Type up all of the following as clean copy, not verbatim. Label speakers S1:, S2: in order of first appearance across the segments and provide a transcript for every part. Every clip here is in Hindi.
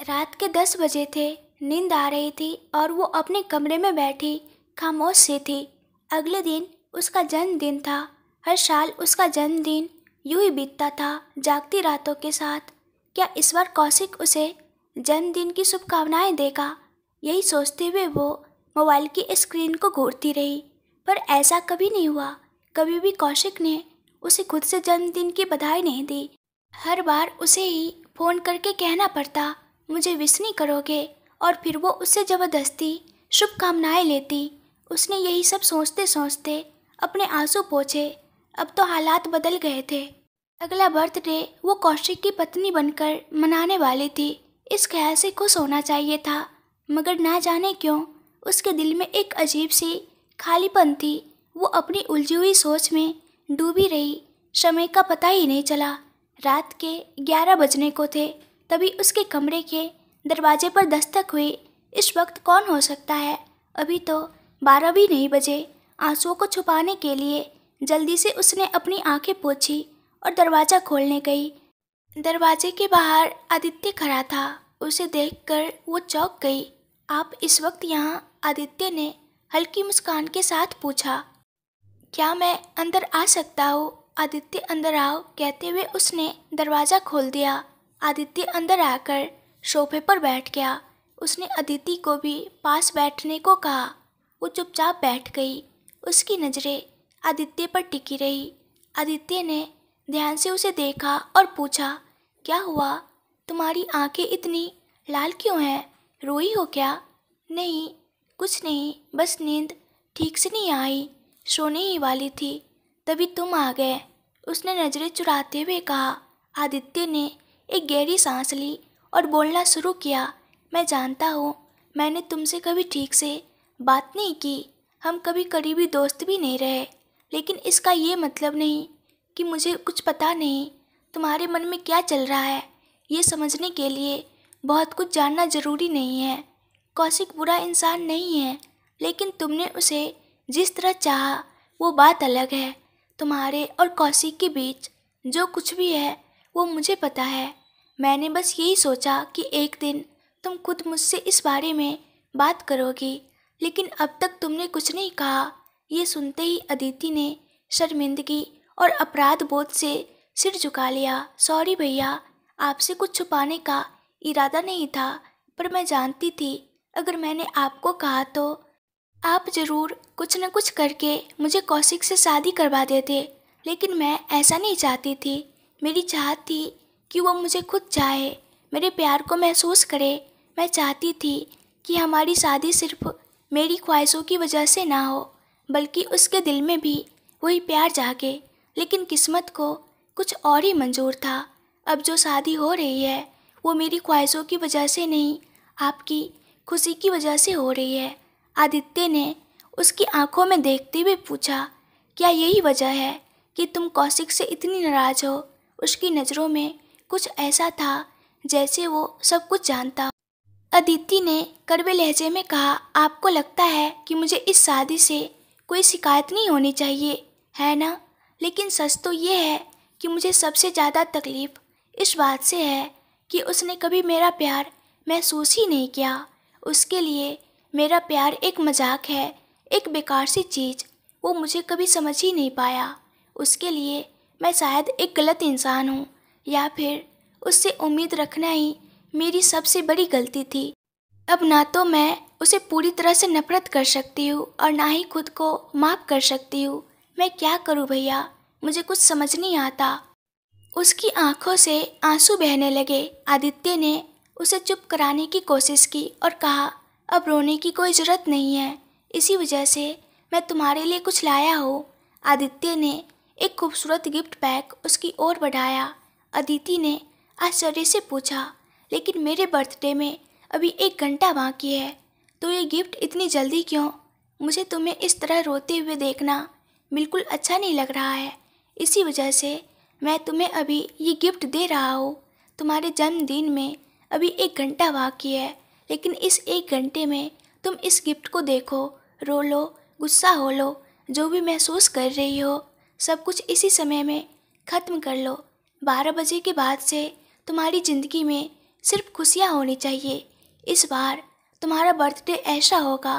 S1: रात के 10 बजे थे। नींद आ रही थी और वो अपने कमरे में बैठी खामोश सी थी। अगले दिन उसका जन्मदिन था। हर साल उसका जन्मदिन यूं ही बीतता था, जागती रातों के साथ। क्या इस बार कौशिक उसे जन्मदिन की शुभकामनाएं देगा? यही सोचते हुए वो मोबाइल की स्क्रीन को घूरती रही, पर ऐसा कभी नहीं हुआ। कभी भी कौशिक ने उसे खुद से जन्मदिन की बधाई नहीं दी। हर बार उसे ही फ़ोन करके कहना पड़ता, मुझे विश नहीं करोगे? और फिर वो उससे ज़बरदस्ती शुभकामनाएं लेती। उसने यही सब सोचते सोचते अपने आंसू पोंछे। अब तो हालात बदल गए थे। अगला बर्थडे वो कौशिक की पत्नी बनकर मनाने वाली थी। इस ख्याल से खुश होना चाहिए था, मगर ना जाने क्यों उसके दिल में एक अजीब सी खालीपन थी। वो अपनी उलझी हुई सोच में डूबी रही। समय का पता ही नहीं चला। रात के 11 बजने को थे, तभी उसके कमरे के दरवाजे पर दस्तक हुई। इस वक्त कौन हो सकता है? अभी तो 12 भी नहीं बजे। आंसुओं को छुपाने के लिए जल्दी से उसने अपनी आंखें पोंछी और दरवाज़ा खोलने गई। दरवाजे के बाहर आदित्य खड़ा था। उसे देखकर वो चौंक गई। आप इस वक्त यहाँ? आदित्य ने हल्की मुस्कान के साथ पूछा। क्या मैं अंदर आ सकता हूँ? आदित्य अंदर आओ कहते हुए उसने दरवाज़ा खोल दिया। आदित्य अंदर आकर सोफे पर बैठ गया। उसने अदिति को भी पास बैठने को कहा। वो चुपचाप बैठ गई। उसकी नज़रें आदित्य पर टिकी रही। आदित्य ने ध्यान से उसे देखा और पूछा, क्या हुआ? तुम्हारी आंखें इतनी लाल क्यों हैं? रोई हो क्या? नहीं, कुछ नहीं, बस नींद ठीक से नहीं आई, सोने ही वाली थी, तभी तुम आ गए, उसने नज़रें चुराते हुए कहा। आदित्य ने एक गहरी सांस ली और बोलना शुरू किया। मैं जानता हूँ मैंने तुमसे कभी ठीक से बात नहीं की, हम कभी करीबी दोस्त भी नहीं रहे, लेकिन इसका ये मतलब नहीं कि मुझे कुछ पता नहीं। तुम्हारे मन में क्या चल रहा है ये समझने के लिए बहुत कुछ जानना ज़रूरी नहीं है। कौशिक बुरा इंसान नहीं है, लेकिन तुमने उसे जिस तरह चाहा वो बात अलग है। तुम्हारे और कौशिक के बीच जो कुछ भी है वो मुझे पता है। मैंने बस यही सोचा कि एक दिन तुम खुद मुझसे इस बारे में बात करोगी, लेकिन अब तक तुमने कुछ नहीं कहा। ये सुनते ही अदिति ने शर्मिंदगी और अपराध बोध से सिर झुका लिया। सॉरी भैया, आपसे कुछ छुपाने का इरादा नहीं था, पर मैं जानती थी अगर मैंने आपको कहा तो आप ज़रूर कुछ न कुछ करके मुझे कौशिक से शादी करवा देते, लेकिन मैं ऐसा नहीं चाहती थी। मेरी चाहत थी कि वो मुझे खुद चाहे, मेरे प्यार को महसूस करे। मैं चाहती थी कि हमारी शादी सिर्फ मेरी ख्वाहिशों की वजह से ना हो, बल्कि उसके दिल में भी वही प्यार जागे। लेकिन किस्मत को कुछ और ही मंजूर था। अब जो शादी हो रही है वो मेरी ख्वाहिशों की वजह से नहीं, आपकी खुशी की वजह से हो रही है। आदित्य ने उसकी आंखों में देखते हुए पूछा, क्या यही वजह है कि तुम कौशिक से इतनी नाराज़ हो? उसकी नज़रों में कुछ ऐसा था जैसे वो सब कुछ जानता हो। अदिति ने कड़वे लहजे में कहा, आपको लगता है कि मुझे इस शादी से कोई शिकायत नहीं होनी चाहिए, है ना? लेकिन सच तो ये है कि मुझे सबसे ज़्यादा तकलीफ़ इस बात से है कि उसने कभी मेरा प्यार महसूस ही नहीं किया। उसके लिए मेरा प्यार एक मजाक है, एक बेकार सी चीज़। वो मुझे कभी समझ ही नहीं पाया। उसके लिए मैं शायद एक गलत इंसान हूँ, या फिर उससे उम्मीद रखना ही मेरी सबसे बड़ी गलती थी। अब ना तो मैं उसे पूरी तरह से नफरत कर सकती हूँ और ना ही खुद को माफ़ कर सकती हूँ। मैं क्या करूँ भैया, मुझे कुछ समझ नहीं आता। उसकी आंखों से आंसू बहने लगे। आदित्य ने उसे चुप कराने की कोशिश की और कहा, अब रोने की कोई ज़रूरत नहीं है, इसी वजह से मैं तुम्हारे लिए कुछ लाया हूँ। आदित्य ने एक खूबसूरत गिफ्ट पैक उसकी ओर बढ़ाया। अदिति ने आश्चर्य से पूछा, लेकिन मेरे बर्थडे में अभी 1 घंटा बाकी है, तो ये गिफ्ट इतनी जल्दी क्यों? मुझे तुम्हें इस तरह रोते हुए देखना बिल्कुल अच्छा नहीं लग रहा है, इसी वजह से मैं तुम्हें अभी ये गिफ्ट दे रहा हूँ। तुम्हारे जन्मदिन में अभी 1 घंटा बाकी है, लेकिन इस 1 घंटे में तुम इस गिफ्ट को देखो, रो लो, गुस्सा हो लो, जो भी महसूस कर रही हो, सब कुछ इसी समय में ख़त्म कर लो। 12 बजे के बाद से तुम्हारी ज़िंदगी में सिर्फ खुशियाँ होनी चाहिए। इस बार तुम्हारा बर्थडे ऐसा होगा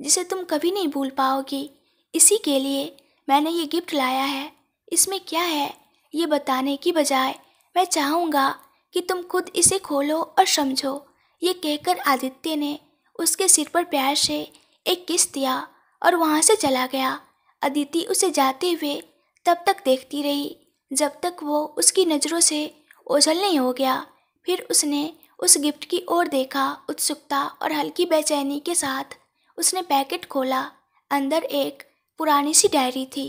S1: जिसे तुम कभी नहीं भूल पाओगी। इसी के लिए मैंने ये गिफ्ट लाया है। इसमें क्या है ये बताने की बजाय मैं चाहूँगा कि तुम खुद इसे खोलो और समझो। ये कहकर आदित्य ने उसके सिर पर प्यार से एक किस दिया और वहाँ से चला गया। अदिति उसे जाते हुए तब तक देखती रही जब तक वो उसकी नज़रों से ओझल नहीं हो गया। फिर उसने उस गिफ्ट की ओर देखा। उत्सुकता और हल्की बेचैनी के साथ उसने पैकेट खोला। अंदर एक पुरानी सी डायरी थी।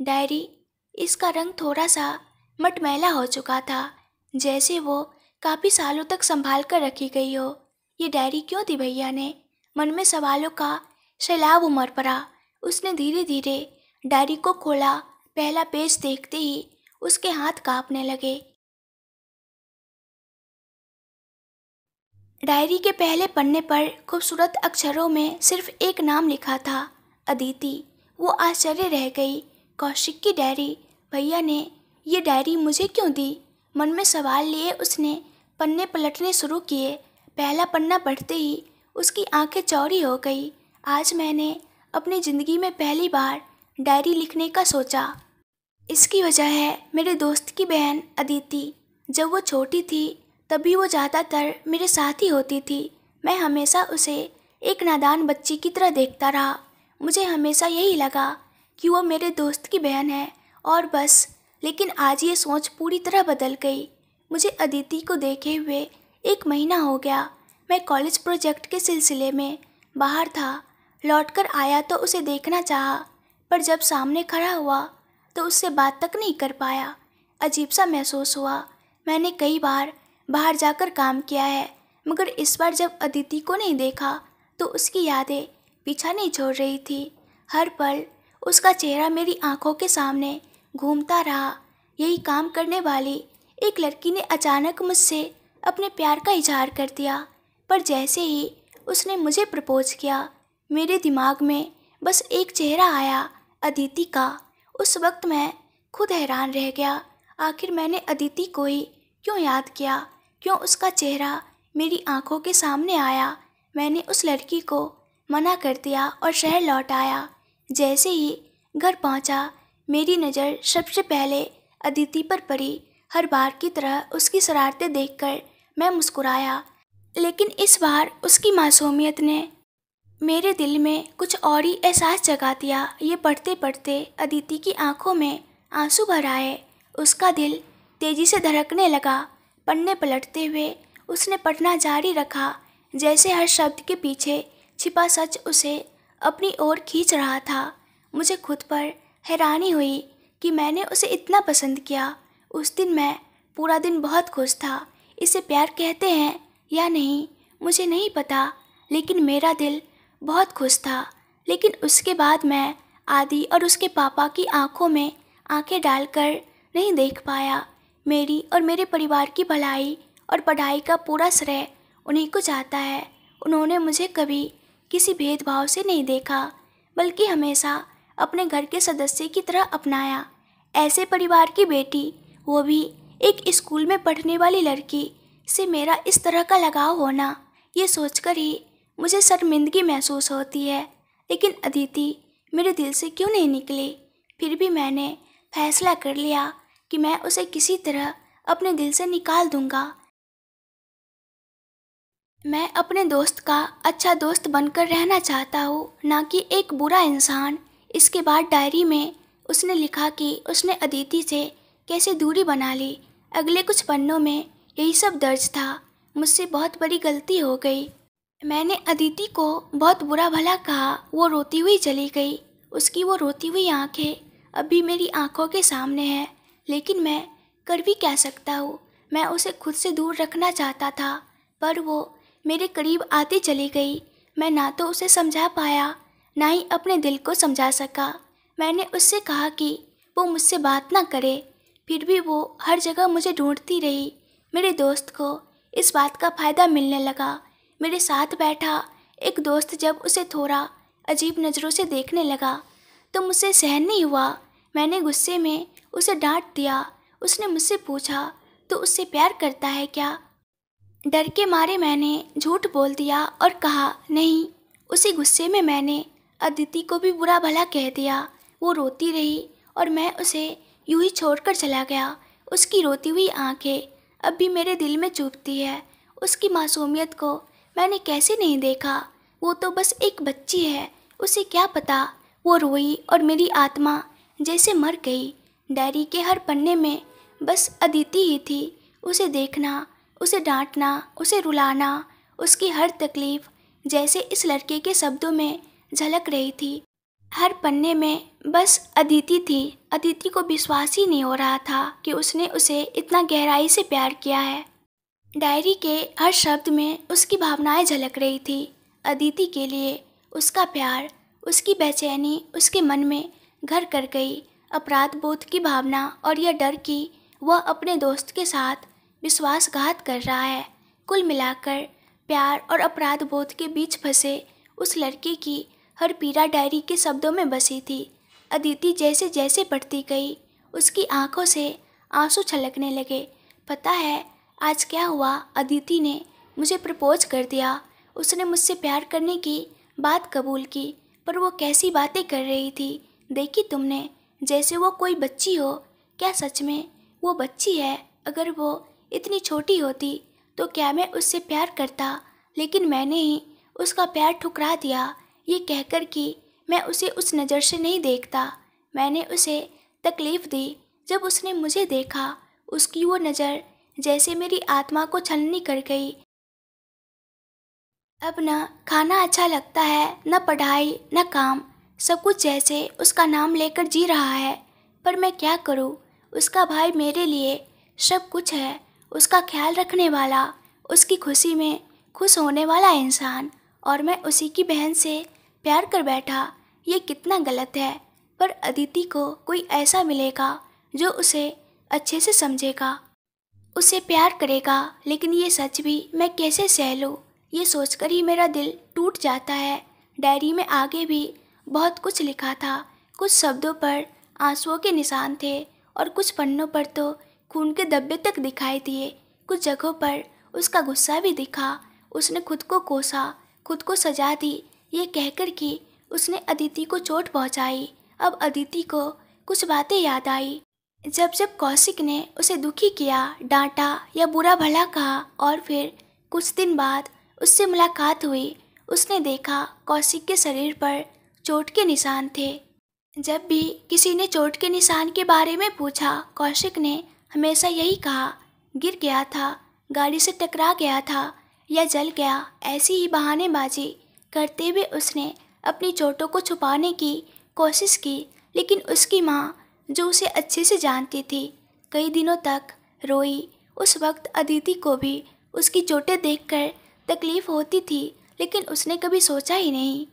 S1: डायरी, इसका रंग थोड़ा सा मटमैला हो चुका था, जैसे वो काफ़ी सालों तक संभाल कर रखी गई हो। ये डायरी क्यों दी भैया ने? मन में सवालों का सैलाब उमड़ पड़ा। उसने धीरे धीरे डायरी को खोला। पहला पेज देखते ही उसके हाथ कांपने लगे। डायरी के पहले पन्ने पर खूबसूरत अक्षरों में सिर्फ एक नाम लिखा था, अदिति। वो आश्चर्य रह गई। कौशिक की डायरी? भैया ने ये डायरी मुझे क्यों दी? मन में सवाल लिए उसने पन्ने पलटने शुरू किए। पहला पन्ना पढ़ते ही उसकी आंखें चौड़ी हो गई। आज मैंने अपनी ज़िंदगी में पहली बार डायरी लिखने का सोचा। इसकी वजह है मेरे दोस्त की बहन अदिति। जब वो छोटी थी तभी वो ज़्यादातर मेरे साथ ही होती थी। मैं हमेशा उसे एक नादान बच्ची की तरह देखता रहा। मुझे हमेशा यही लगा कि वो मेरे दोस्त की बहन है और बस। लेकिन आज ये सोच पूरी तरह बदल गई। मुझे अदिति को देखे हुए 1 महीना हो गया। मैं कॉलेज प्रोजेक्ट के सिलसिले में बाहर था। लौटकर आया तो उसे देखना चाहा, पर जब सामने खड़ा हुआ तो उससे बात तक नहीं कर पाया। अजीब सा महसूस हुआ। मैंने कई बार बाहर जाकर काम किया है, मगर इस बार जब अदिति को नहीं देखा तो उसकी यादें पीछा नहीं छोड़ रही थी। हर पल उसका चेहरा मेरी आंखों के सामने घूमता रहा। यही काम करने वाली एक लड़की ने अचानक मुझसे अपने प्यार का इजहार कर दिया। पर जैसे ही उसने मुझे प्रपोज किया, मेरे दिमाग में बस एक चेहरा आया, अदिति का। उस वक्त मैं खुद हैरान रह गया। आखिर मैंने अदिति को ही क्यों याद किया? क्यों उसका चेहरा मेरी आंखों के सामने आया? मैंने उस लड़की को मना कर दिया और शहर लौट आया। जैसे ही घर पहुंचा, मेरी नज़र सबसे पहले अदिति पर पड़ी। हर बार की तरह उसकी शरारतें देखकर मैं मुस्कुराया, लेकिन इस बार उसकी मासूमियत ने मेरे दिल में कुछ और ही एहसास जगा दिया। ये पढ़ते पढ़ते अदिति की आंखों में आंसू भर आए। उसका दिल तेजी से धड़कने लगा। पन्ने पलटते हुए उसने पढ़ना जारी रखा, जैसे हर शब्द के पीछे छिपा सच उसे अपनी ओर खींच रहा था। मुझे खुद पर हैरानी हुई कि मैंने उसे इतना पसंद किया। उस दिन मैं पूरा दिन बहुत खुश था। इसे प्यार कहते हैं या नहीं मुझे नहीं पता, लेकिन मेरा दिल बहुत खुश था। लेकिन उसके बाद मैं आदि और उसके पापा की आंखों में आंखें डालकर नहीं देख पाया। मेरी और मेरे परिवार की भलाई और पढ़ाई का पूरा श्रेय उन्हीं को जाता है। उन्होंने मुझे कभी किसी भेदभाव से नहीं देखा, बल्कि हमेशा अपने घर के सदस्य की तरह अपनाया। ऐसे परिवार की बेटी, वो भी एक स्कूल में पढ़ने वाली लड़की, से मेरा इस तरह का लगाव होना, ये सोचकर ही मुझे शर्मिंदगी महसूस होती है। लेकिन अदिति मेरे दिल से क्यों नहीं निकली? फिर भी मैंने फैसला कर लिया कि मैं उसे किसी तरह अपने दिल से निकाल दूंगा। मैं अपने दोस्त का अच्छा दोस्त बनकर रहना चाहता हूँ, ना कि एक बुरा इंसान। इसके बाद डायरी में उसने लिखा कि उसने अदिति से कैसे दूरी बना ली। अगले कुछ पन्नों में यही सब दर्ज था। मुझसे बहुत बड़ी गलती हो गई। मैंने अदिति को बहुत बुरा भला कहा। वो रोती हुई चली गई। उसकी वो रोती हुई आंखें अभी मेरी आंखों के सामने हैं, लेकिन मैं कर भी क्या सकता हूँ? मैं उसे खुद से दूर रखना चाहता था, पर वो मेरे करीब आती चली गई। मैं ना तो उसे समझा पाया, ना ही अपने दिल को समझा सका। मैंने उससे कहा कि वो मुझसे बात ना करे, फिर भी वो हर जगह मुझे ढूंढती रही। मेरे दोस्त को इस बात का फ़ायदा मिलने लगा। मेरे साथ बैठा एक दोस्त जब उसे थोड़ा अजीब नज़रों से देखने लगा तो मुझसे सहन नहीं हुआ। मैंने गुस्से में उसे डांट दिया। उसने मुझसे पूछा, तो उससे प्यार करता है क्या? डर के मारे मैंने झूठ बोल दिया और कहा नहीं। उसी गुस्से में मैंने अदिति को भी बुरा भला कह दिया। वो रोती रही और मैं उसे यूं ही छोड़कर चला गया। उसकी रोती हुई आंखें अब भी मेरे दिल में चुभती है। उसकी मासूमियत को मैंने कैसे नहीं देखा। वो तो बस एक बच्ची है, उसे क्या पता। वो रोई और मेरी आत्मा जैसे मर गई। डायरी के हर पन्ने में बस अदिति ही थी। उसे देखना, उसे डांटना, उसे रुलाना, उसकी हर तकलीफ़ जैसे इस लड़के के शब्दों में झलक रही थी। हर पन्ने में बस अदिति थी। अदिति को विश्वास ही नहीं हो रहा था कि उसने उसे इतना गहराई से प्यार किया है। डायरी के हर शब्द में उसकी भावनाएं झलक रही थी। अदिति के लिए उसका प्यार, उसकी बेचैनी उसके मन में घर कर गई। अपराध बोध की भावना और यह डर कि वह अपने दोस्त के साथ विश्वासघात कर रहा है। कुल मिलाकर प्यार और अपराध बोध के बीच फंसे उस लड़के की हर पीड़ा डायरी के शब्दों में बसी थी। अदिति जैसे जैसे बढ़ती गई, उसकी आंखों से आंसू छलकने लगे। पता है आज क्या हुआ? अदिति ने मुझे प्रपोज कर दिया। उसने मुझसे प्यार करने की बात कबूल की। पर वो कैसी बातें कर रही थी, देखी तुमने? जैसे वो कोई बच्ची हो। क्या सच में वो बच्ची है? अगर वो इतनी छोटी होती तो क्या मैं उससे प्यार करता? लेकिन मैंने ही उसका प्यार ठुकरा दिया, ये कहकर कि मैं उसे उस नज़र से नहीं देखता। मैंने उसे तकलीफ़ दी। जब उसने मुझे देखा, उसकी वो नज़र जैसे मेरी आत्मा को छलनी कर गई। अब न खाना अच्छा लगता है, न पढ़ाई, न काम। सब कुछ जैसे उसका नाम लेकर जी रहा है। पर मैं क्या करूं? उसका भाई मेरे लिए सब कुछ है। उसका ख्याल रखने वाला, उसकी खुशी में खुश होने वाला इंसान, और मैं उसी की बहन से प्यार कर बैठा। ये कितना गलत है। पर अदिति को कोई ऐसा मिलेगा जो उसे अच्छे से समझेगा, उसे प्यार करेगा। लेकिन ये सच भी मैं कैसे सह लूं? ये सोचकर ही मेरा दिल टूट जाता है। डायरी में आगे भी बहुत कुछ लिखा था। कुछ शब्दों पर आंसुओं के निशान थे और कुछ पन्नों पर तो खून के धब्बे तक दिखाई दिए। कुछ जगहों पर उसका गुस्सा भी दिखा। उसने खुद को कोसा, खुद को सजा दी, ये कहकर कि उसने अदिति को चोट पहुंचाई। अब अदिति को कुछ बातें याद आई। जब जब कौशिक ने उसे दुखी किया, डांटा या बुरा भला कहा, और फिर कुछ दिन बाद उससे मुलाकात हुई, उसने देखा कौशिक के शरीर पर चोट के निशान थे। जब भी किसी ने चोट के निशान के बारे में पूछा, कौशिक ने हमेशा यही कहा, गिर गया था, गाड़ी से टकरा गया था या जल गया। ऐसी ही बहानेबाजी करते हुए उसने अपनी चोटों को छुपाने की कोशिश की। लेकिन उसकी माँ, जो उसे अच्छे से जानती थी, कई दिनों तक रोई। उस वक्त अदिति को भी उसकी चोटें देखकर तकलीफ़ होती थी, लेकिन उसने कभी सोचा ही नहीं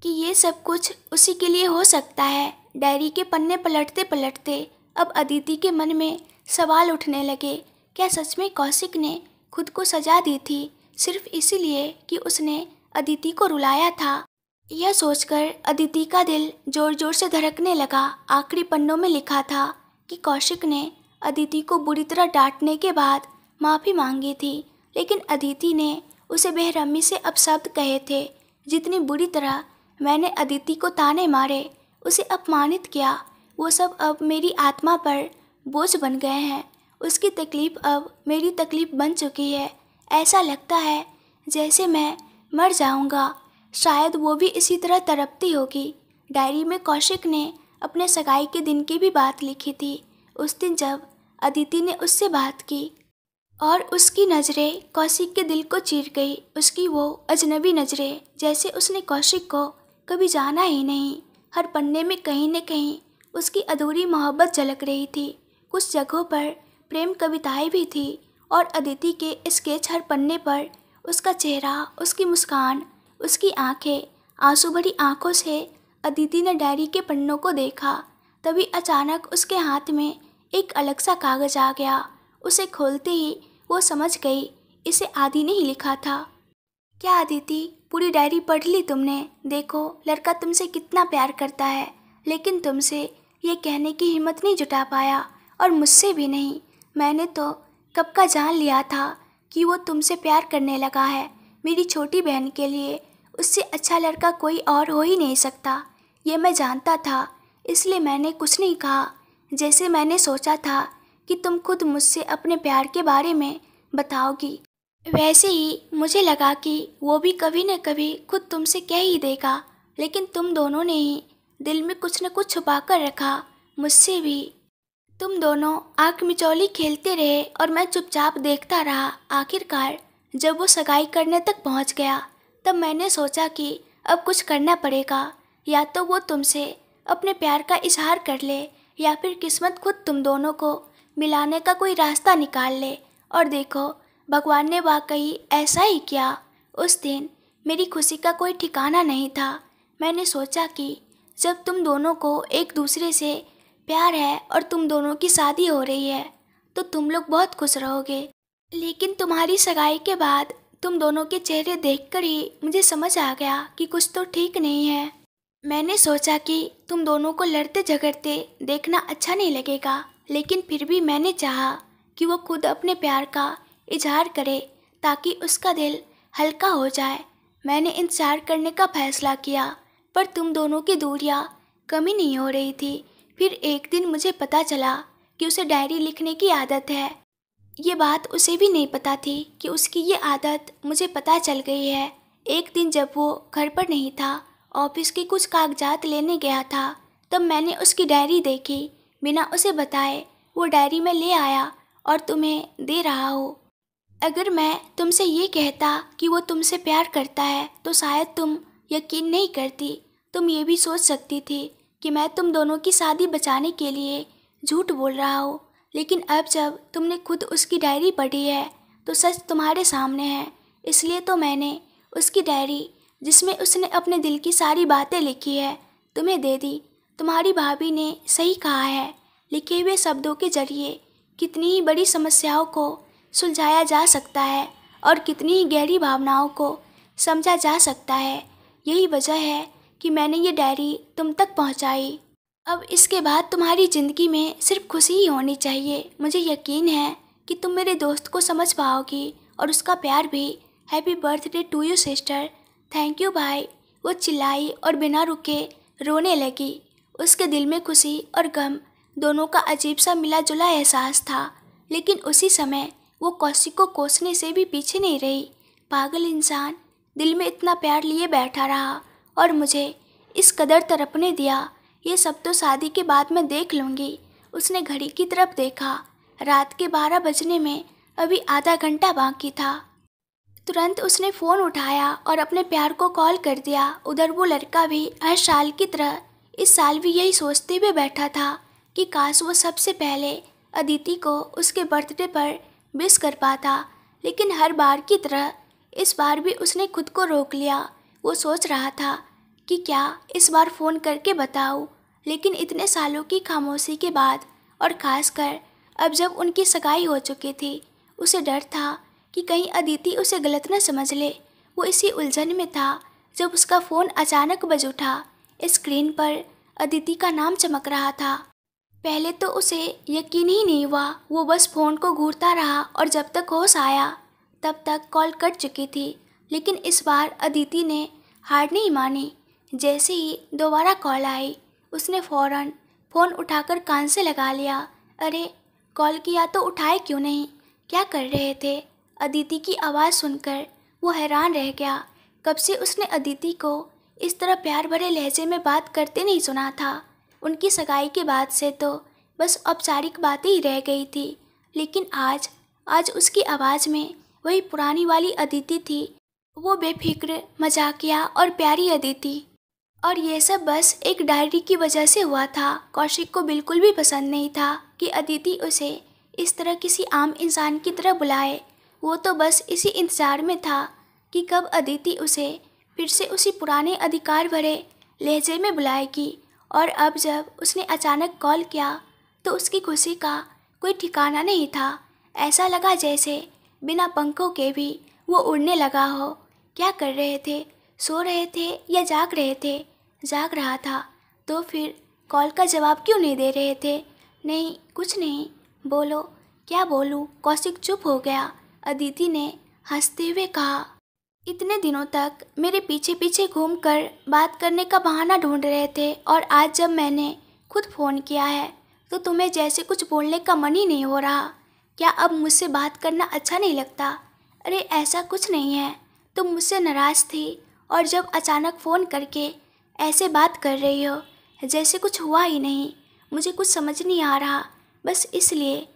S1: कि ये सब कुछ उसी के लिए हो सकता है। डायरी के पन्ने पलटते पलटते अब अदिति के मन में सवाल उठने लगे। क्या सच में कौशिक ने खुद को सजा दी थी सिर्फ इसीलिए कि उसने अदिति को रुलाया था? यह सोचकर अदिति का दिल जोर जोर से धड़कने लगा। आखिरी पन्नों में लिखा था कि कौशिक ने अदिति को बुरी तरह डांटने के बाद माफ़ी मांगी थी, लेकिन अदिति ने उसे बेरहमी से अपशब्द कहे थे। जितनी बुरी तरह मैंने अदिति को ताने मारे, उसे अपमानित किया, वो सब अब मेरी आत्मा पर बोझ बन गए हैं। उसकी तकलीफ़ अब मेरी तकलीफ़ बन चुकी है। ऐसा लगता है जैसे मैं मर जाऊंगा। शायद वो भी इसी तरह तड़पती होगी। डायरी में कौशिक ने अपने सगाई के दिन की भी बात लिखी थी। उस दिन जब अदिति ने उससे बात की और उसकी नज़रें कौशिक के दिल को चीर गई। उसकी वो अजनबी नज़रें, जैसे उसने कौशिक को कभी जाना ही नहीं। हर पन्ने में कहीं न कहीं उसकी अधूरी मोहब्बत झलक रही थी। कुछ जगहों पर प्रेम कविताएं भी थी और अदिति के स्केच हर पन्ने पर उसका चेहरा, उसकी मुस्कान, उसकी आंखें। आंसू भरी आंखों से अदिति ने डायरी के पन्नों को देखा। तभी अचानक उसके हाथ में एक अलग सा कागज़ आ गया। उसे खोलते ही वो समझ गई, इसे आदि ने ही लिखा था। क्या अदिति, पूरी डायरी पढ़ ली तुमने? देखो लड़का तुमसे कितना प्यार करता है, लेकिन तुमसे ये कहने की हिम्मत नहीं जुटा पाया, और मुझसे भी नहीं। मैंने तो कब का जान लिया था कि वो तुमसे प्यार करने लगा है। मेरी छोटी बहन के लिए उससे अच्छा लड़का कोई और हो ही नहीं सकता। ये मैं जानता था, इसलिए मैंने कुछ नहीं कहा। जैसे मैंने सोचा था कि तुम खुद मुझसे अपने प्यार के बारे में बताओगी, वैसे ही मुझे लगा कि वो भी कभी न कभी खुद तुमसे कह ही देगा। लेकिन तुम दोनों ने ही दिल में कुछ न कुछ छुपा कर रखा, मुझसे भी। तुम दोनों आँख मिचौली खेलते रहे और मैं चुपचाप देखता रहा। आखिरकार जब वो सगाई करने तक पहुंच गया, तब मैंने सोचा कि अब कुछ करना पड़ेगा। या तो वो तुमसे अपने प्यार का इजहार कर ले, या फिर किस्मत खुद तुम दोनों को मिलाने का कोई रास्ता निकाल ले। और देखो, भगवान ने वाकई ऐसा ही किया। उस दिन मेरी खुशी का कोई ठिकाना नहीं था। मैंने सोचा कि जब तुम दोनों को एक दूसरे से प्यार है और तुम दोनों की शादी हो रही है, तो तुम लोग बहुत खुश रहोगे। लेकिन तुम्हारी सगाई के बाद तुम दोनों के चेहरे देखकर ही मुझे समझ आ गया कि कुछ तो ठीक नहीं है। मैंने सोचा कि तुम दोनों को लड़ते झगड़ते देखना अच्छा नहीं लगेगा, लेकिन फिर भी मैंने चाहा कि वो खुद अपने प्यार का इजहार करे, ताकि उसका दिल हल्का हो जाए। मैंने इंतजार करने का फैसला किया, पर तुम दोनों की दूरियां कमी नहीं हो रही थी। फिर एक दिन मुझे पता चला कि उसे डायरी लिखने की आदत है। ये बात उसे भी नहीं पता थी कि उसकी ये आदत मुझे पता चल गई है। एक दिन जब वो घर पर नहीं था, ऑफिस के कुछ कागजात लेने गया था, तब मैंने उसकी डायरी देखी। बिना उसे बताए वो डायरी में ले आया और तुम्हें दे रहा हूँ। अगर मैं तुमसे ये कहता कि वो तुमसे प्यार करता है, तो शायद तुम यकीन नहीं करती। तुम ये भी सोच सकती थी कि मैं तुम दोनों की शादी बचाने के लिए झूठ बोल रहा हूँ। लेकिन अब जब तुमने खुद उसकी डायरी पढ़ी है, तो सच तुम्हारे सामने है। इसलिए तो मैंने उसकी डायरी, जिसमें उसने अपने दिल की सारी बातें लिखी है, तुम्हें दे दी। तुम्हारी भाभी ने सही कहा है, लिखे हुए शब्दों के जरिए कितनी ही बड़ी समस्याओं को सुलझाया जा सकता है और कितनी ही गहरी भावनाओं को समझा जा सकता है। यही वजह है कि मैंने ये डायरी तुम तक पहुंचाई। अब इसके बाद तुम्हारी ज़िंदगी में सिर्फ खुशी ही होनी चाहिए। मुझे यकीन है कि तुम मेरे दोस्त को समझ पाओगी और उसका प्यार भी। Happy birthday to you sister. Thank you भाई। वो चिल्लाई और बिना रुके रोने लगी। उसके दिल में खुशी और गम दोनों का अजीब सा मिला जुला एहसास था। लेकिन उसी समय वो कौशिक को कोसने से भी पीछे नहीं रही। पागल इंसान, दिल में इतना प्यार लिए बैठा रहा और मुझे इस कदर तड़पने दिया। ये सब तो शादी के बाद मैं देख लूँगी। उसने घड़ी की तरफ देखा। रात के 12 बजने में अभी आधा घंटा बाकी था। तुरंत उसने फ़ोन उठाया और अपने प्यार को कॉल कर दिया। उधर वो लड़का भी हर साल की तरह इस साल भी यही सोचते हुए बैठा था कि काश वो सबसे पहले अदिति को उसके बर्थडे पर विश कर पाता। लेकिन हर बार की तरह इस बार भी उसने खुद को रोक लिया। वो सोच रहा था कि क्या इस बार फ़ोन करके बताऊं, लेकिन इतने सालों की खामोशी के बाद, और ख़ासकर अब जब उनकी सगाई हो चुकी थी, उसे डर था कि कहीं अदिति उसे गलत न समझ ले। वो इसी उलझन में था जब उसका फ़ोन अचानक बज उठा। स्क्रीन पर अदिति का नाम चमक रहा था। पहले तो उसे यकीन ही नहीं हुआ। वो बस फ़ोन को घूरता रहा और जब तक होश आया तब तक कॉल कट चुकी थी। लेकिन इस बार अदिति ने हार नहीं मानी। जैसे ही दोबारा कॉल आई, उसने फ़ौरन फ़ोन उठाकर कान से लगा लिया। अरे, कॉल किया तो उठाए क्यों नहीं? क्या कर रहे थे? अदिति की आवाज़ सुनकर वो हैरान रह गया। कब से उसने अदिति को इस तरह प्यार भरे लहजे में बात करते नहीं सुना था। उनकी सगाई के बाद से तो बस औपचारिक बातें ही रह गई थी। लेकिन आज उसकी आवाज़ में वही पुरानी वाली अदिति थी। वो बेफिक्र, मजाकिया और प्यारी अदिति। और ये सब बस एक डायरी की वजह से हुआ था। कौशिक को बिल्कुल भी पसंद नहीं था कि अदिति उसे इस तरह किसी आम इंसान की तरह बुलाए। वो तो बस इसी इंतज़ार में था कि कब अदिति उसे फिर से उसी पुराने अधिकार भरे लहजे में बुलाएगी। और अब जब उसने अचानक कॉल किया तो उसकी खुशी का कोई ठिकाना नहीं था। ऐसा लगा जैसे बिना पंखों के भी वो उड़ने लगा हो। क्या कर रहे थे? सो रहे थे या जाग रहे थे? जाग रहा था। तो फिर कॉल का जवाब क्यों नहीं दे रहे थे? नहीं, कुछ नहीं। बोलो। क्या बोलूँ? कौशिक चुप हो गया। अदिति ने हंसते हुए कहा। इतने दिनों तक मेरे पीछे पीछे घूमकर बात करने का बहाना ढूंढ रहे थे और आज जब मैंने खुद फ़ोन किया है तो तुम्हें जैसे कुछ बोलने का मन ही नहीं हो रहा। क्या अब मुझसे बात करना अच्छा नहीं लगता? अरे ऐसा कुछ नहीं है, तुम मुझसे नाराज़ थी और जब अचानक फ़ोन करके ऐसे बात कर रही हो जैसे कुछ हुआ ही नहीं। मुझे कुछ समझ नहीं आ रहा, बस इसलिए।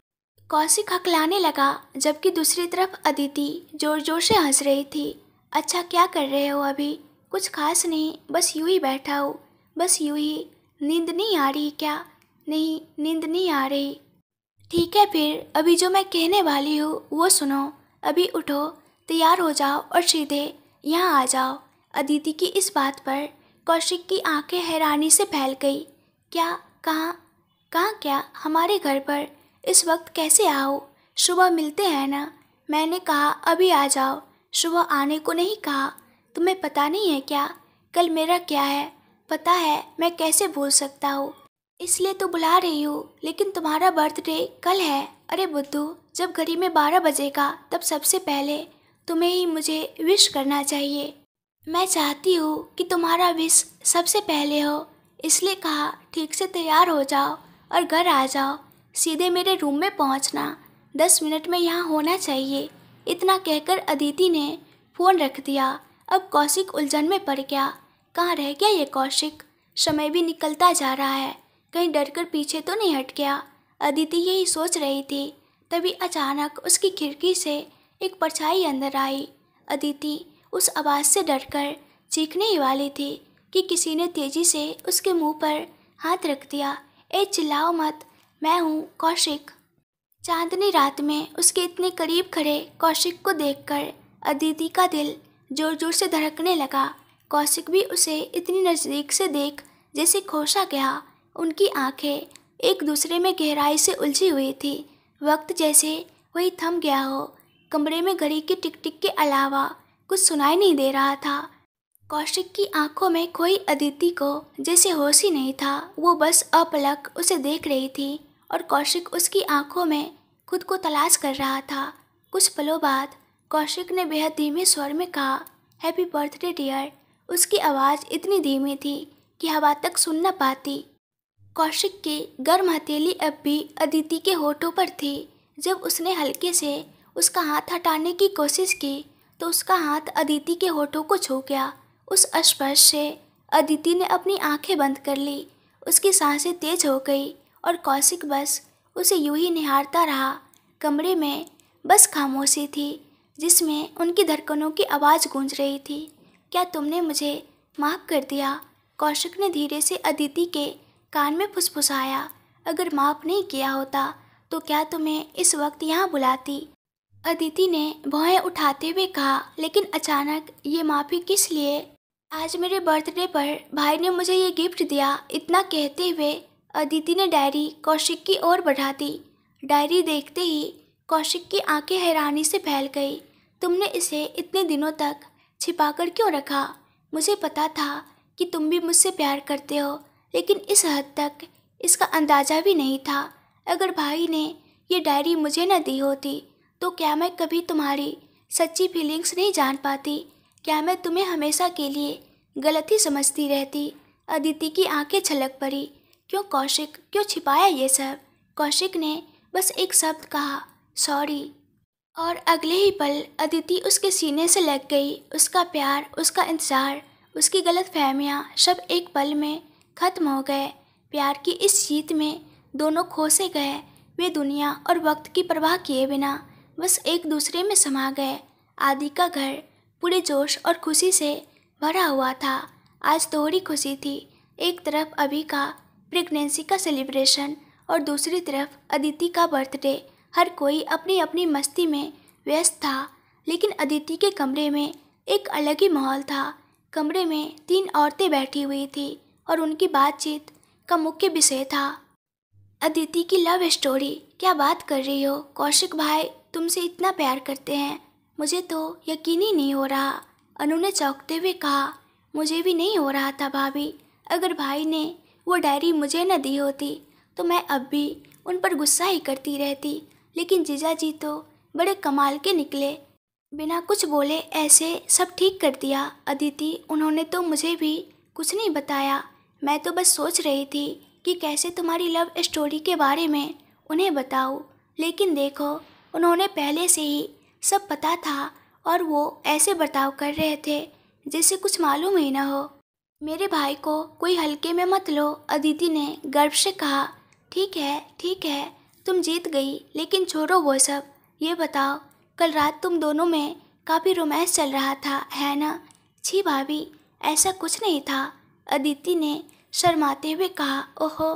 S1: कौशिक हकलाने लगा जबकि दूसरी तरफ अदिति ज़ोर ज़ोर से हंस रही थी। अच्छा क्या कर रहे हो अभी? कुछ खास नहीं, बस यूं ही बैठा हूँ, बस यूं ही। नींद नहीं आ रही क्या? नहीं, नींद नहीं आ रही। ठीक है फिर अभी जो मैं कहने वाली हूँ वो सुनो। अभी उठो, तैयार हो जाओ और सीधे यहाँ आ जाओ। अदिति की इस बात पर कौशिक की आंखें हैरानी से फैल गई। क्या? कहाँ? कहाँ क्या? हमारे घर पर इस वक्त कैसे आओ? सुबह मिलते हैं ना। मैंने कहा अभी आ जाओ, सुबह आने को नहीं कहा। तुम्हें पता नहीं है क्या कल मेरा क्या है? पता है, मैं कैसे भूल सकता हूँ, इसलिए तो बुला रही हूँ। लेकिन तुम्हारा बर्थडे कल है। अरे बुद्धू, जब घड़ी में 12 बजेगा तब सबसे पहले तुम्हें ही मुझे विश करना चाहिए। मैं चाहती हूँ कि तुम्हारा विश सबसे पहले हो, इसलिए कहा ठीक से तैयार हो जाओ और घर आ जाओ। सीधे मेरे रूम में पहुँचना, 10 मिनट में यहाँ होना चाहिए। इतना कहकर अदिति ने फ़ोन रख दिया। अब कौशिक उलझन में पड़ गया। कहाँ रह गया ये कौशिक? समय भी निकलता जा रहा है, कहीं डरकर पीछे तो नहीं हट गया। अदिति यही सोच रही थी, तभी अचानक उसकी खिड़की से एक परछाई अंदर आई। अदिति उस आवाज़ से डरकर चीखने ही वाली थी कि किसी ने तेजी से उसके मुंह पर हाथ रख दिया। ए चिल्लाओ मत, मैं हूँ कौशिक। चांदनी रात में उसके इतने करीब खड़े कौशिक को देखकर अदिति का दिल जोर जोर से धड़कने लगा। कौशिक भी उसे इतनी नज़दीक से देख जैसे खोसा गया। उनकी आंखें एक दूसरे में गहराई से उलझी हुई थी। वक्त जैसे वही थम गया हो। कमरे में घड़ी की टिक टिक के अलावा कुछ सुनाई नहीं दे रहा था। कौशिक की आंखों में खोई अदिति को जैसे होश ही नहीं था। वो बस अपलक उसे देख रही थी और कौशिक उसकी आंखों में खुद को तलाश कर रहा था। कुछ पलों बाद कौशिक ने बेहद धीमे स्वर में कहा, हैप्पी बर्थडे डियर। उसकी आवाज़ इतनी धीमी थी कि हवा तक सुन न पाती। कौशिक की गर्म हथेली अब भी अदिति के होठों पर थी। जब उसने हल्के से उसका हाथ हटाने की कोशिश की तो उसका हाथ अदिति के होठों को छू गया। उस स्पर्श से अदिति ने अपनी आंखें बंद कर ली। उसकी सांसें तेज हो गई और कौशिक बस उसे यूं ही निहारता रहा। कमरे में बस खामोशी थी जिसमें उनकी धड़कनों की आवाज़ गूंज रही थी। क्या तुमने मुझे माफ़ कर दिया? कौशिक ने धीरे से अदिति के कान में फुसफुसाया। अगर माफ़ नहीं किया होता तो क्या तुम्हें इस वक्त यहाँ बुलाती? अदिति ने भौहें उठाते हुए कहा। लेकिन अचानक ये माफ़ी किस लिए? आज मेरे बर्थडे पर भाई ने मुझे ये गिफ्ट दिया। इतना कहते हुए अदिति ने डायरी कौशिक की ओर बढ़ा दी। डायरी देखते ही कौशिक की आंखें हैरानी से फैल गई। तुमने इसे इतने दिनों तक छिपाकर क्यों रखा? मुझे पता था कि तुम भी मुझसे प्यार करते हो, लेकिन इस हद तक इसका अंदाज़ा भी नहीं था। अगर भाई ने ये डायरी मुझे न दी होती तो क्या मैं कभी तुम्हारी सच्ची फीलिंग्स नहीं जान पाती? क्या मैं तुम्हें हमेशा के लिए गलत ही समझती रहती? अदिति की आंखें छलक पड़ी। क्यों कौशिक, क्यों छिपाया ये सब? कौशिक ने बस एक शब्द कहा, सॉरी। और अगले ही पल अदिति उसके सीने से लग गई। उसका प्यार, उसका इंतज़ार, उसकी गलतफहमियां सब एक पल में ख़त्म हो गए। प्यार की इस जीत में दोनों खो से गए। वे दुनिया और वक्त की परवाह किए बिना बस एक दूसरे में समा गए। आदि का घर पूरे जोश और खुशी से भरा हुआ था। आज दोहरी खुशी थी। एक तरफ अभी का प्रेगनेंसी का सेलिब्रेशन और दूसरी तरफ अदिति का बर्थडे। हर कोई अपनी अपनी मस्ती में व्यस्त था, लेकिन अदिति के कमरे में एक अलग ही माहौल था। कमरे में 3 औरतें बैठी हुई थी और उनकी बातचीत का मुख्य विषय था अदिति की लव स्टोरी। क्या बात कर रही हो? कौशिक भाई तुमसे इतना प्यार करते हैं, मुझे तो यकीन ही नहीं हो रहा। अनु ने चौंकते हुए कहा। मुझे भी नहीं हो रहा था भाभी। अगर भाई ने वो डायरी मुझे न दी होती तो मैं अब भी उन पर गुस्सा ही करती रहती, लेकिन जीजा जी तो बड़े कमाल के निकले। बिना कुछ बोले ऐसे सब ठीक कर दिया। अदिति, उन्होंने तो मुझे भी कुछ नहीं बताया। मैं तो बस सोच रही थी कि कैसे तुम्हारी लव स्टोरी के बारे में उन्हें बताऊं। लेकिन देखो, उन्होंने पहले से ही सब पता था और वो ऐसे बर्ताव कर रहे थे जैसे कुछ मालूम ही ना हो। मेरे भाई को कोई हल्के में मत लो, अदिति ने गर्व से कहा। ठीक है, तुम जीत गई, लेकिन छोड़ो वो सब। ये बताओ, कल रात तुम दोनों में काफ़ी रोमांस चल रहा था, है ना? छी भाभी, ऐसा कुछ नहीं था, अदिति ने शर्माते हुए कहा। ओहो,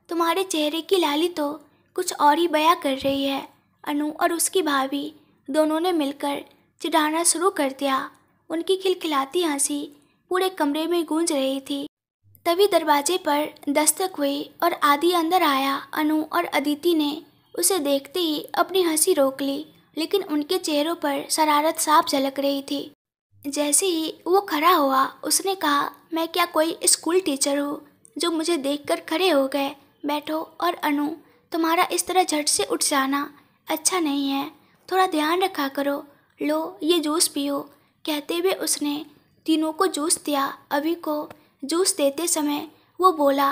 S1: तुम्हारे चेहरे की लाली तो कुछ और ही बयां कर रही है। अनु और उसकी भाभी दोनों ने मिलकर चिढ़ाना शुरू कर दिया। उनकी खिलखिलाती हंसी पूरे कमरे में गूंज रही थी। तभी दरवाजे पर दस्तक हुई और आदि अंदर आया। अनु और अदिति ने उसे देखते ही अपनी हंसी रोक ली, लेकिन उनके चेहरों पर शरारत साफ झलक रही थी। जैसे ही वो खड़ा हुआ, उसने कहा, मैं क्या कोई स्कूल टीचर हूँ जो मुझे देखकर खड़े हो गए? बैठो। और अनु, तुम्हारा इस तरह झट से उठ जाना अच्छा नहीं है, थोड़ा ध्यान रखा करो। लो, ये जूस पियो। कहते हुए उसने तीनों को जूस दिया। अभी को जूस देते समय वो बोला,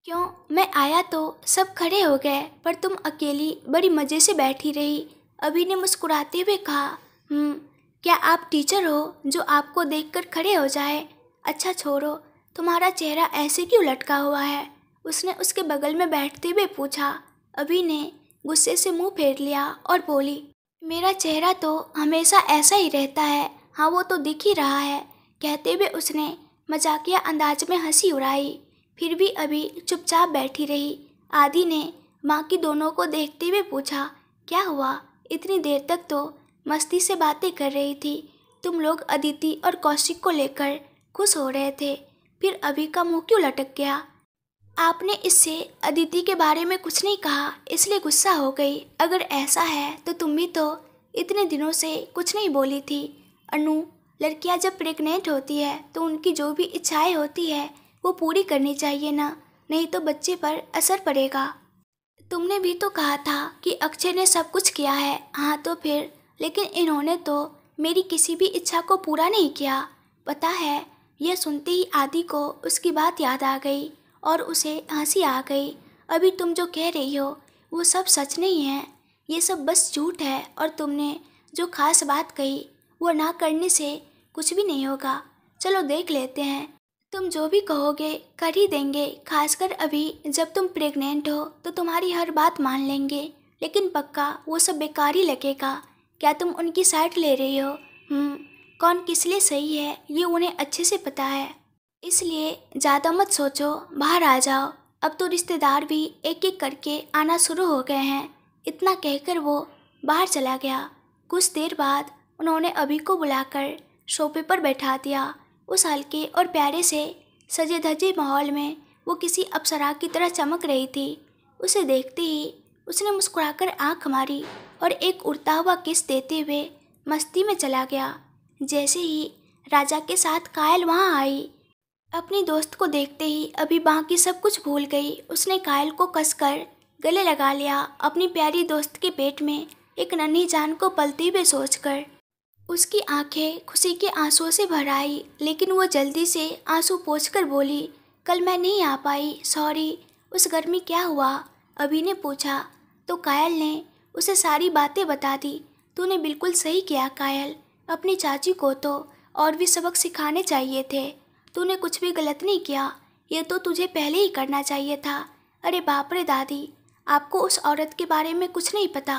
S1: क्यों, मैं आया तो सब खड़े हो गए, पर तुम अकेली बड़ी मज़े से बैठी रही। अभी ने मुस्कुराते हुए कहा, क्या आप टीचर हो जो आपको देखकर खड़े हो जाए? अच्छा छोड़ो, तुम्हारा चेहरा ऐसे क्यों लटका हुआ है? उसने उसके बगल में बैठते हुए पूछा। अभी ने गुस्से से मुंह फेर लिया और बोली, मेरा चेहरा तो हमेशा ऐसा ही रहता है। हाँ, वो तो दिख ही रहा है। कहते हुए उसने मजाकिया अंदाज में हंसी उड़ाई। फिर भी अभी चुपचाप बैठी रही। आदि ने माँ की दोनों को देखते हुए पूछा, क्या हुआ? इतनी देर तक तो मस्ती से बातें कर रही थी। तुम लोग अदिति और कौशिक को लेकर खुश हो रहे थे, फिर अभी का मुंह क्यों लटक गया? आपने इससे अदिति के बारे में कुछ नहीं कहा, इसलिए गुस्सा हो गई। अगर ऐसा है तो तुम भी तो इतने दिनों से कुछ नहीं बोली थी। अनु, लड़कियां जब प्रेग्नेंट होती है तो उनकी जो भी इच्छाएं होती है वो पूरी करनी चाहिए ना, नहीं तो बच्चे पर असर पड़ेगा। तुमने भी तो कहा था कि अक्षय ने सब कुछ किया है। हाँ तो फिर, लेकिन इन्होंने तो मेरी किसी भी इच्छा को पूरा नहीं किया। पता है, यह सुनते ही आदि को उसकी बात याद आ गई और उसे हंसी आ गई। अभी तुम जो कह रही हो वो सब सच नहीं है, ये सब बस झूठ है। और तुमने जो खास बात कही वो ना करने से कुछ भी नहीं होगा। चलो देख लेते हैं, तुम जो भी कहोगे कर ही देंगे। खासकर अभी जब तुम प्रेग्नेंट हो तो तुम्हारी हर बात मान लेंगे, लेकिन पक्का वो सब बेकार ही लगेगा। क्या तुम उनकी साइड ले रही हो? कौन किस लिए सही है ये उन्हें अच्छे से पता है, इसलिए ज़्यादा मत सोचो, बाहर आ जाओ। अब तो रिश्तेदार भी एक एक करके आना शुरू हो गए हैं। इतना कहकर वो बाहर चला गया। कुछ देर बाद उन्होंने अभी को बुलाकर सोफे पर बैठा दिया। उस हल्के और प्यारे से सजे धजे माहौल में वो किसी अप्सरा की तरह चमक रही थी। उसे देखते ही उसने मुस्कुराकर आंख मारी और एक उड़ता हुआ किस देते हुए मस्ती में चला गया। जैसे ही राजा के साथ कायल वहाँ आई, अपनी दोस्त को देखते ही अभी बाकी सब कुछ भूल गई। उसने कायल को कसकर गले लगा लिया, अपनी प्यारी दोस्त के पेट में एक नन्ही जान को पलते हुए सोचकर। उसकी आंखें खुशी के आंसुओं से भर आई, लेकिन वो जल्दी से आंसू पोंछकर बोली, कल मैं नहीं आ पाई, सॉरी। उस घर में क्या हुआ? अभी ने पूछा तो कायल ने उसे सारी बातें बता दी। तूने बिल्कुल सही किया कायल, अपनी चाची को तो और भी सबक सिखाने चाहिए थे। तूने कुछ भी गलत नहीं किया, ये तो तुझे पहले ही करना चाहिए था। अरे बाप रे दादी, आपको उस औरत के बारे में कुछ नहीं पता।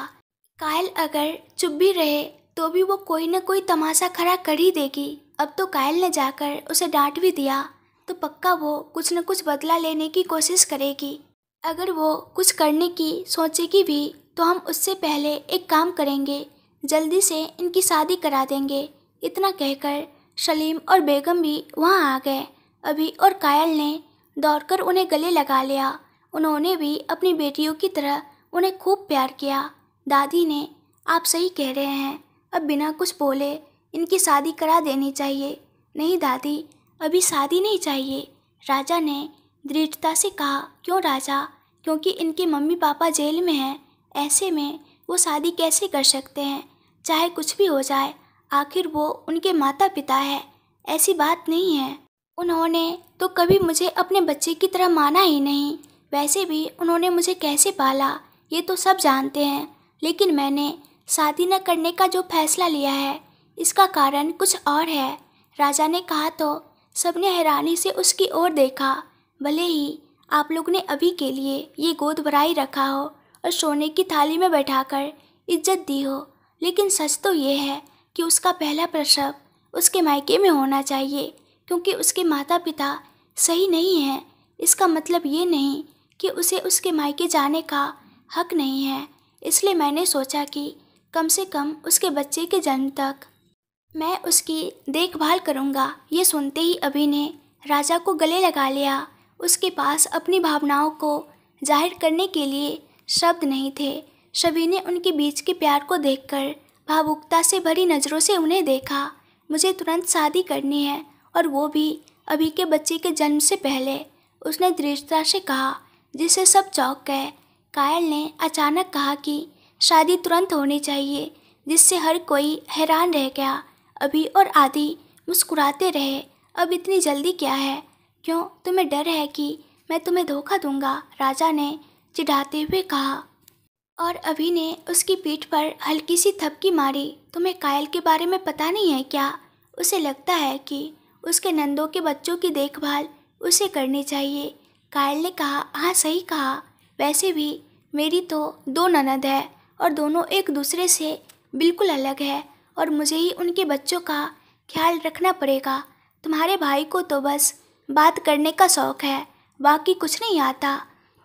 S1: कायल अगर चुप भी रहे तो भी वो कोई न कोई तमाशा खड़ा कर ही देगी। अब तो कायल ने जाकर उसे डांट भी दिया तो पक्का वो कुछ न कुछ बदला लेने की कोशिश करेगी। अगर वो कुछ करने की सोचेगी भी तो हम उससे पहले एक काम करेंगे, जल्दी से इनकी शादी करा देंगे। इतना कहकर सलीम और बेगम भी वहाँ आ गए। अभी और कायल ने दौड़कर उन्हें गले लगा लिया। उन्होंने भी अपनी बेटियों की तरह उन्हें खूब प्यार किया। दादी ने, आप सही कह रहे हैं, अब बिना कुछ बोले इनकी शादी करा देनी चाहिए। नहीं दादी, अभी शादी नहीं चाहिए, राजा ने दृढ़ता से कहा। क्यों राजा? क्योंकि इनके मम्मी पापा जेल में हैं, ऐसे में वो शादी कैसे कर सकते हैं? चाहे कुछ भी हो जाए, आखिर वो उनके माता पिता है। ऐसी बात नहीं है। उन्होंने तो कभी मुझे अपने बच्चे की तरह माना ही नहीं। वैसे भी उन्होंने मुझे कैसे पाला ये तो सब जानते हैं, लेकिन मैंने शादी न करने का जो फैसला लिया है इसका कारण कुछ और है। राजा ने कहा तो सबने हैरानी से उसकी ओर देखा। भले ही आप लोग ने अभी के लिए ये गोद भराई रखा हो और सोने की थाली में बैठाकर इज्जत दी हो, लेकिन सच तो ये है कि उसका पहला प्रसव उसके मायके में होना चाहिए, क्योंकि उसके माता पिता सही नहीं हैं। इसका मतलब ये नहीं कि उसे उसके मायके जाने का हक नहीं है। इसलिए मैंने सोचा कि कम से कम उसके बच्चे के जन्म तक मैं उसकी देखभाल करूँगा। ये सुनते ही अभी ने राजा को गले लगा लिया। उसके पास अपनी भावनाओं को जाहिर करने के लिए शब्द नहीं थे। सभी ने उनके बीच के प्यार को देखकर भावुकता से भरी नज़रों से उन्हें देखा। मुझे तुरंत शादी करनी है, और वो भी अभी के बच्चे के जन्म से पहले, उसने दृढ़ता से कहा, जिससे सब चौंक गए। कायल ने अचानक कहा कि शादी तुरंत होनी चाहिए, जिससे हर कोई हैरान रह गया। अभी और आदि मुस्कुराते रहे। अब इतनी जल्दी क्या है? क्यों, तुम्हें डर है कि मैं तुम्हें धोखा दूंगा? राजा ने चिढ़ाते हुए कहा, और अभी ने उसकी पीठ पर हल्की सी थपकी मारी। तुम्हें कायल के बारे में पता नहीं है क्या? उसे लगता है कि उसके नंदों के बच्चों की देखभाल उसे करनी चाहिए। कायल ने कहा, हाँ सही कहा। वैसे भी मेरी तो 2 ननद है और दोनों एक दूसरे से बिल्कुल अलग है, और मुझे ही उनके बच्चों का ख्याल रखना पड़ेगा। तुम्हारे भाई को तो बस बात करने का शौक़ है, बाकी कुछ नहीं आता।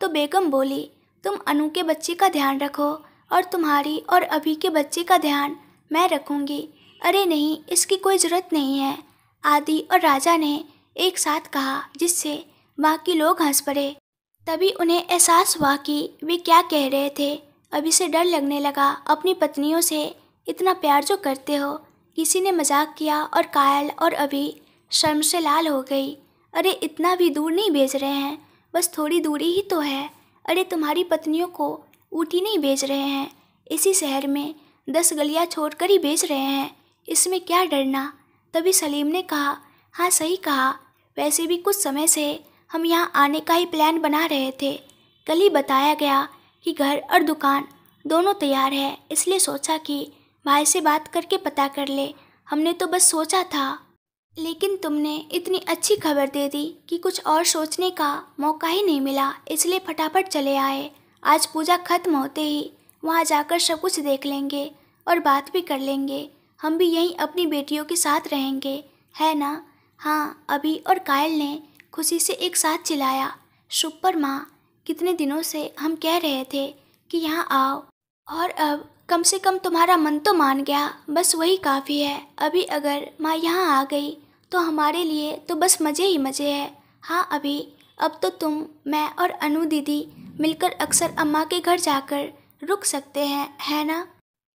S1: तो बेगम बोली, तुम अनु के बच्चे का ध्यान रखो और तुम्हारी और अभी के बच्चे का ध्यान मैं रखूँगी। अरे नहीं, इसकी कोई ज़रूरत नहीं है, आदि और राजा ने एक साथ कहा, जिससे बाकी लोग हंस पड़े। तभी उन्हें एहसास हुआ कि वे क्या कह रहे थे। अभी से डर लगने लगा। अपनी पत्नियों से इतना प्यार जो करते हो, किसी ने मजाक किया और कायल और अभी शर्म से लाल हो गई। अरे इतना भी दूर नहीं भेज रहे हैं, बस थोड़ी दूरी ही तो है। अरे तुम्हारी पत्नियों को ऊटी नहीं भेज रहे हैं, इसी शहर में 10 गलियां छोड़कर ही भेज रहे हैं, इसमें क्या डरना। तभी सलीम ने कहा, हाँ सही कहा। वैसे भी कुछ समय से हम यहाँ आने का ही प्लान बना रहे थे। कल ही बताया गया कि घर और दुकान दोनों तैयार है, इसलिए सोचा कि भाई से बात करके पता कर ले। हमने तो बस सोचा था, लेकिन तुमने इतनी अच्छी खबर दे दी कि कुछ और सोचने का मौका ही नहीं मिला, इसलिए फटाफट चले आए। आज पूजा खत्म होते ही वहाँ जाकर सब कुछ देख लेंगे और बात भी कर लेंगे। हम भी यहीं अपनी बेटियों के साथ रहेंगे, है ना? हाँ, अभी और कायल ने खुशी से एक साथ चिल्लाया, सुपर माँ, कितने दिनों से हम कह रहे थे कि यहाँ आओ, और अब कम से कम तुम्हारा मन तो मान गया, बस वही काफ़ी है। अभी अगर माँ यहाँ आ गई तो हमारे लिए तो बस मज़े ही मज़े है। हाँ अभी, अब तो तुम, मैं और अनु दीदी मिलकर अक्सर अम्मा के घर जाकर रुक सकते हैं, है ना?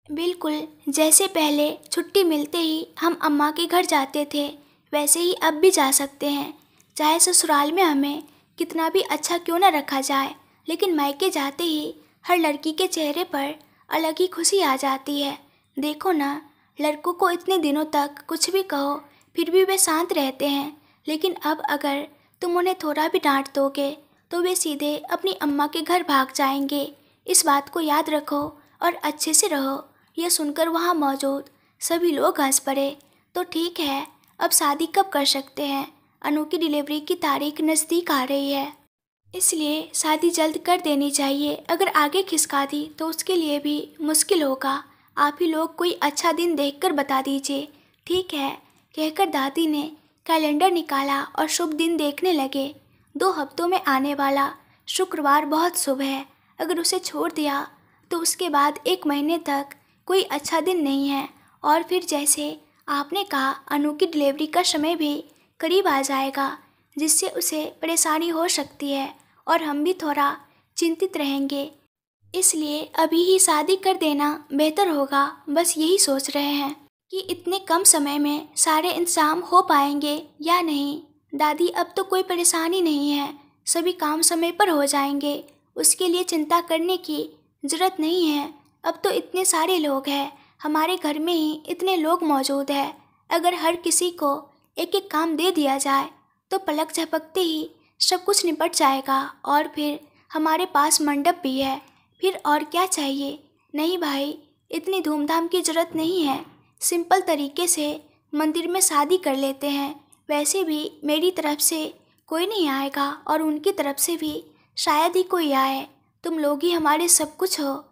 S1: बिल्कुल, जैसे पहले छुट्टी मिलते ही हम अम्मा के घर जाते थे, वैसे ही अब भी जा सकते हैं। चाहे ससुराल में हमें कितना भी अच्छा क्यों न रखा जाए, लेकिन मायके जाते ही हर लड़की के चेहरे पर अलग ही खुशी आ जाती है। देखो ना, लड़कों को इतने दिनों तक कुछ भी कहो फिर भी वे शांत रहते हैं, लेकिन अब अगर तुम उन्हें थोड़ा भी डांट दोगे तो वे सीधे अपनी अम्मा के घर भाग जाएंगे। इस बात को याद रखो और अच्छे से रहो। यह सुनकर वहाँ मौजूद सभी लोग हंस पड़े। तो ठीक है, अब शादी कब कर सकते हैं? अनु की डिलीवरी की तारीख नज़दीक आ रही है, इसलिए शादी जल्द कर देनी चाहिए। अगर आगे खिसका दी तो उसके लिए भी मुश्किल होगा। आप ही लोग कोई अच्छा दिन देखकर बता दीजिए। ठीक है, कहकर दादी ने कैलेंडर निकाला और शुभ दिन देखने लगे। 2 हफ्तों में आने वाला शुक्रवार बहुत शुभ है। अगर उसे छोड़ दिया तो उसके बाद 1 महीने तक कोई अच्छा दिन नहीं है। और फिर जैसे आपने कहा, अनु की डिलीवरी का समय भी करीब आ जाएगा, जिससे उसे परेशानी हो सकती है और हम भी थोड़ा चिंतित रहेंगे। इसलिए अभी ही शादी कर देना बेहतर होगा। बस यही सोच रहे हैं कि इतने कम समय में सारे इंतजाम हो पाएंगे या नहीं। दादी, अब तो कोई परेशानी नहीं है, सभी काम समय पर हो जाएंगे, उसके लिए चिंता करने की ज़रूरत नहीं है। अब तो इतने सारे लोग हैं, हमारे घर में ही इतने लोग मौजूद हैं। अगर हर किसी को एक एक काम दे दिया जाए तो पलक झपकते ही सब कुछ निपट जाएगा। और फिर हमारे पास मंडप भी है, फिर और क्या चाहिए। नहीं भाई, इतनी धूमधाम की ज़रूरत नहीं है। सिंपल तरीके से मंदिर में शादी कर लेते हैं। वैसे भी मेरी तरफ से कोई नहीं आएगा और उनकी तरफ से भी शायद ही कोई आए। तुम लोग ही हमारे सब कुछ हो।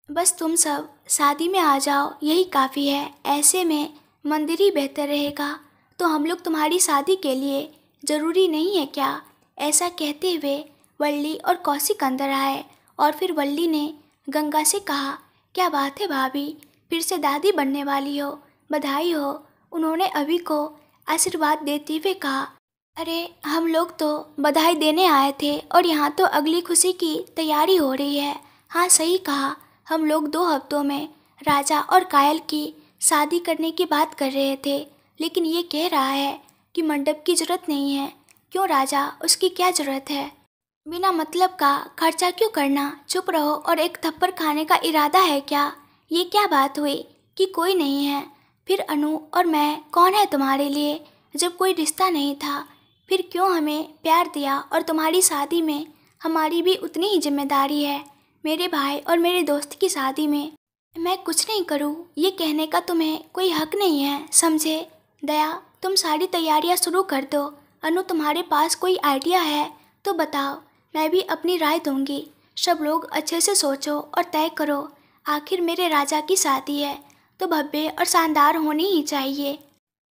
S1: बस तुम सब शादी में आ जाओ, यही काफ़ी है। ऐसे में मंदिर ही बेहतर रहेगा। तो हम लोग तुम्हारी शादी के लिए ज़रूरी नहीं है क्या? ऐसा कहते हुए वल्ली और कौशिक अंदर आए और फिर वल्ली ने गंगा से कहा, क्या बात है भाभी, फिर से दादी बनने वाली हो, बधाई हो। उन्होंने अभी को आशीर्वाद देते हुए कहा, अरे हम लोग तो बधाई देने आए थे और यहाँ तो अगली खुशी की तैयारी हो रही है। हाँ सही कहा, हम लोग 2 हफ्तों में राजा और कायल की शादी करने की बात कर रहे थे, लेकिन ये कह रहा है कि मंडप की ज़रूरत नहीं है। क्यों राजा, उसकी क्या ज़रूरत है? बिना मतलब का खर्चा क्यों करना? चुप रहो। और एक थप्पड़ खाने का इरादा है क्या? ये क्या बात हुई कि कोई नहीं है? फिर अनु और मैं कौन है तुम्हारे लिए? जब कोई रिश्ता नहीं था फिर क्यों हमें प्यार दिया? और तुम्हारी शादी में हमारी भी उतनी ही जिम्मेदारी है। मेरे भाई और मेरे दोस्त की शादी में मैं कुछ नहीं करूं, ये कहने का तुम्हें कोई हक नहीं है, समझे? दया, तुम सारी तैयारियां शुरू कर दो। अनु, तुम्हारे पास कोई आइडिया है तो बताओ, मैं भी अपनी राय दूंगी। सब लोग अच्छे से सोचो और तय करो। आखिर मेरे राजा की शादी है तो भव्य और शानदार होनी ही चाहिए।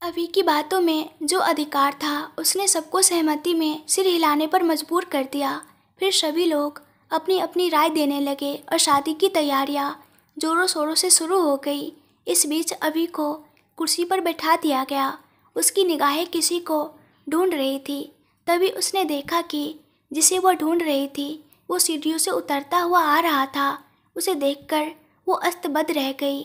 S1: अभी की बातों में जो अधिकार था उसने सबको सहमति में सिर हिलाने पर मजबूर कर दिया। फिर सभी लोग अपनी अपनी राय देने लगे और शादी की तैयारियां जोरों शोरों से शुरू हो गई। इस बीच अभी को कुर्सी पर बैठा दिया गया। उसकी निगाहें किसी को ढूंढ रही थी। तभी उसने देखा कि जिसे वह ढूंढ रही थी वो सीढ़ियों से उतरता हुआ आ रहा था। उसे देखकर वो अस्तबद्ध रह गई।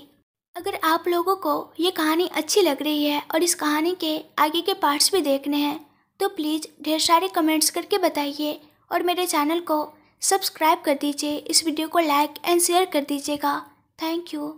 S1: अगर आप लोगों को ये कहानी अच्छी लग रही है और इस कहानी के आगे के पार्ट्स भी देखने हैं तो प्लीज़ ढेर सारे कमेंट्स करके बताइए और मेरे चैनल को सब्सक्राइब कर दीजिए। इस वीडियो को लाइक एंड शेयर कर दीजिएगा। Thank you.